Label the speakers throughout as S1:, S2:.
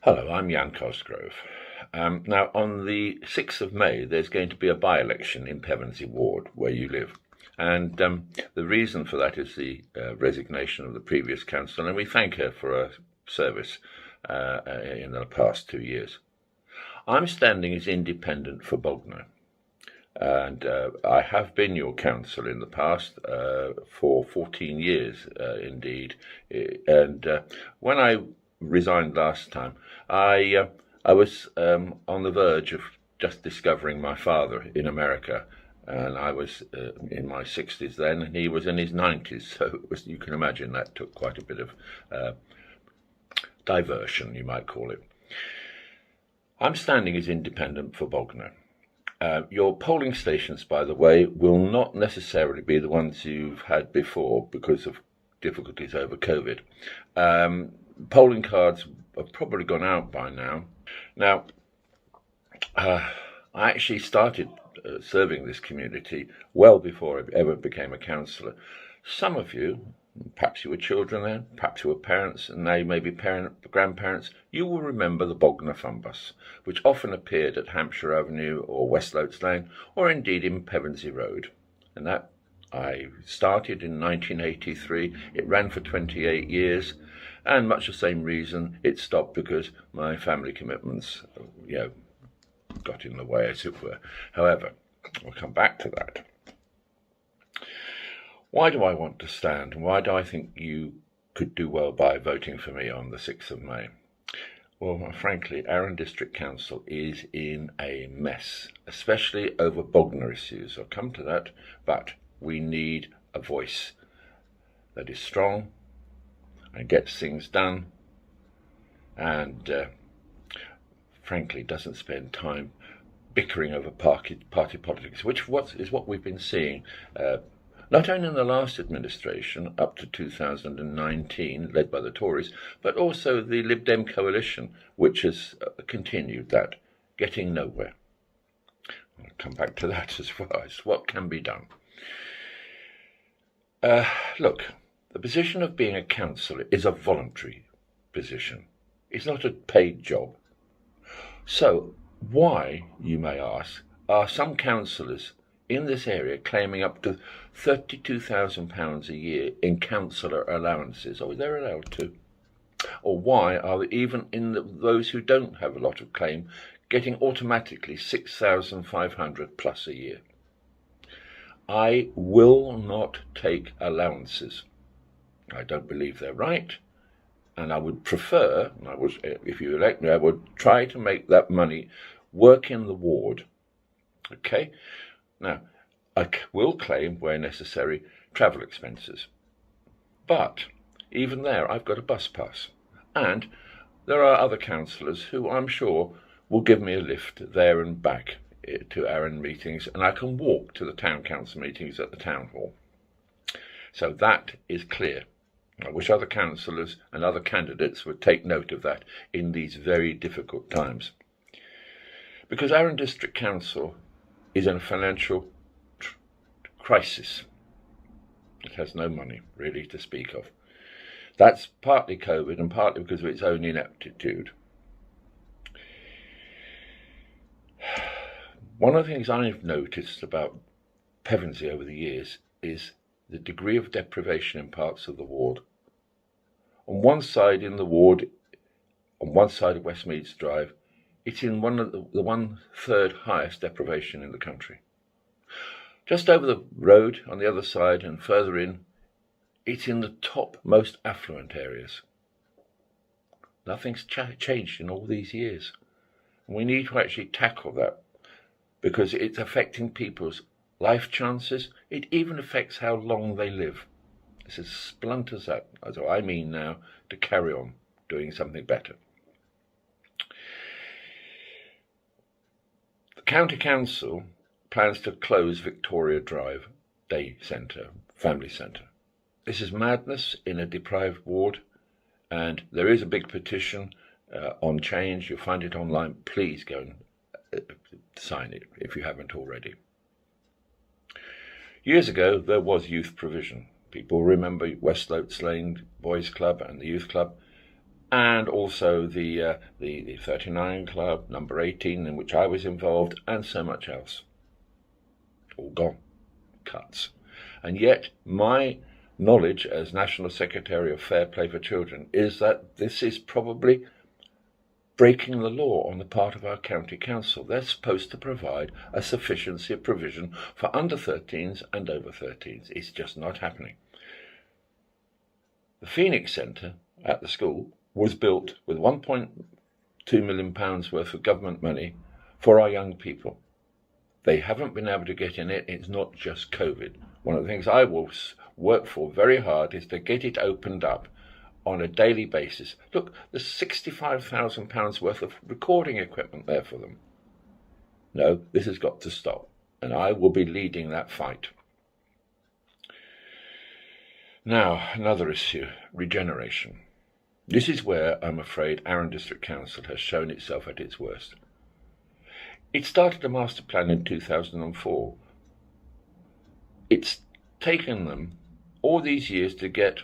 S1: Hello, I'm Jan Cosgrove. Now, on the 6th of May, there's going to be a by-election in Pevensey Ward, where you live. And the reason for that is the resignation of the previous councillor, and we thank her for her service in the past 2 years. I'm standing as independent for Bognor, and I have been your councillor in the past for 14 years, indeed. And when I resigned last time, I was on the verge of just discovering my father in America, and I was in my 60s then, and he was in his 90s, so you can imagine that took quite a bit of diversion, you might call it. I'm standing as independent for Bognor. Your polling stations, by the way, will not necessarily be the ones you've had before because of difficulties over COVID. Polling cards have probably gone out by now. Now, I actually started serving this community well before I ever became a councillor. Some of you, perhaps you were children then, perhaps you were parents, and now you may be grandparents, you will remember the Bognor Fun Bus, which often appeared at Hampshire Avenue or West Lotes Lane, or indeed in Pevensey Road. And that I started in 1983. It ran for 28 years, and much the same reason it stopped, because my family commitments, got in the way, as it were. However, we'll come back to that. Why do I want to stand, and why do I think you could do well by voting for me on the 6th of May? Well, frankly, Arran District Council is in a mess, especially over Bognor issues. I'll come to that, but we need a voice that is strong and gets things done, and frankly doesn't spend time bickering over party politics, which is what we've been seeing not only in the last administration up to 2019, led by the Tories, but also the Lib Dem coalition, which has continued that, getting nowhere. I'll come back to that as well as what can be done. Look, the position of being a councillor is a voluntary position. It's not a paid job. So why, you may ask, are some councillors in this area claiming up to £32,000 a year in councillor allowances? Or they're allowed to. Or why are even those who don't have a lot of claim getting automatically £6,500 plus a year? I will not take allowances. I don't believe they're right, and I would prefer, if you elect me, I would try to make that money work in the ward. Okay? Now, I will claim, where necessary, travel expenses. But even there, I've got a bus pass. And there are other councillors who I'm sure will give me a lift there and back to Arran meetings, and I can walk to the town council meetings at the town hall. So that is clear. I wish other councillors and other candidates would take note of that in these very difficult times. Because Arran District Council is in a financial crisis. It has no money, really, to speak of. That's partly COVID and partly because of its own ineptitude. One of the things I've noticed about Pevensey over the years is the degree of deprivation in parts of the ward. On one side in the ward, on one side of Westmeads Drive, it's in one of the 1/3 highest deprivation in the country. Just over the road on the other side and further in, it's in the top most affluent areas. Nothing's changed in all these years. And we need to actually tackle that, because it's affecting people's life chances. It even affects how long they live. It's as blunt as that. So I mean now to carry on doing something better. The County Council plans to close Victoria Drive Day Centre, Family Centre. This is madness in a deprived ward, and there is a big petition on change. You'll find it online. Please go and sign it if you haven't already. Years ago, there was youth provision. People remember West Lotes Lane Boys Club and the Youth Club. and also the 39 Club, number 18, in which I was involved, and so much else. All gone. Cuts. And yet my knowledge as National Secretary of Fair Play for Children is that this is probably breaking the law on the part of our county council. They're supposed to provide a sufficiency of provision for under 13s and over 13s. It's just not happening. The Phoenix Centre at the school was built with £1.2 million worth of government money for our young people. They haven't been able to get in it. It's not just COVID. One of the things I will work for very hard is to get it opened up on a daily basis. Look, there's £65,000 worth of recording equipment there for them. No, this has got to stop, and I will be leading that fight. Now, another issue, regeneration. This is where I'm afraid Arran District Council has shown itself at its worst. It started a master plan in 2004. It's taken them all these years to get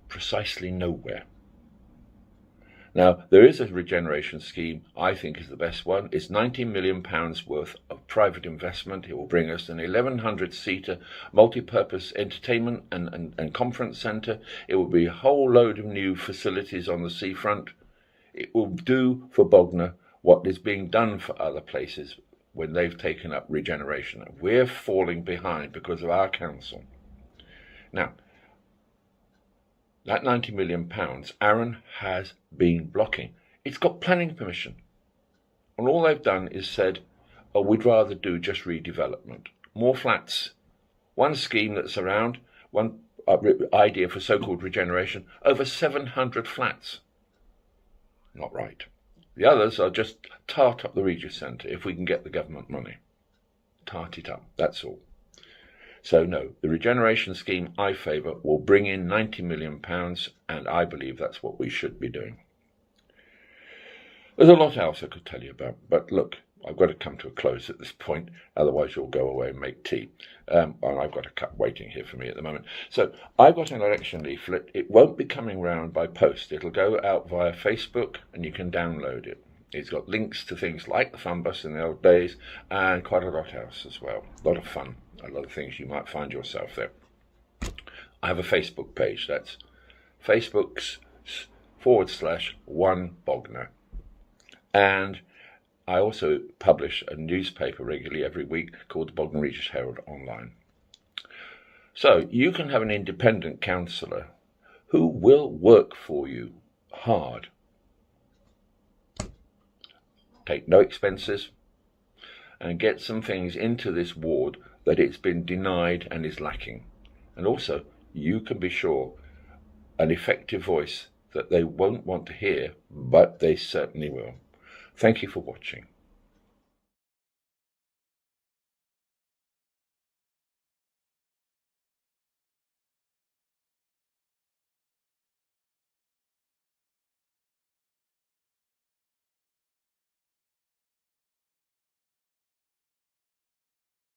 S1: precisely nowhere. Now, there is a regeneration scheme I think is the best one. It's £90 million worth of private investment. It will bring us an 1,100-seater multi-purpose entertainment and conference centre. It will be a whole load of new facilities on the seafront. It will do for Bognor what is being done for other places when they've taken up regeneration. We're falling behind because of our council. Now, that £90 million, Arran has been blocking. It's got planning permission. And all they've done is said, oh, we'd rather do just redevelopment. More flats. One scheme that's around, one idea for so-called regeneration, over 700 flats. Not right. The others are just tart up the Regis Centre if we can get the government money. Tart it up, that's all. So no, the regeneration scheme I favour will bring in £90 million, and I believe that's what we should be doing. There's a lot else I could tell you about, but look, I've got to come to a close at this point, otherwise you'll go away and make tea. And I've got a cup waiting here for me at the moment. So I've got an election leaflet. It won't be coming round by post. It'll go out via Facebook and you can download it. It's got links to things like the fun bus in the old days and quite a lot else as well. A lot of fun, a lot of things you might find yourself there. I have a Facebook page. That's Facebook's/1 Bognor. And I also publish a newspaper regularly every week called the Bognor Regis Herald Online. So you can have an independent councillor who will work for you hard, take no expenses, and get some things into this ward that it's been denied and is lacking. And also, you can be sure an effective voice that they won't want to hear, but they certainly will. Thank you for watching.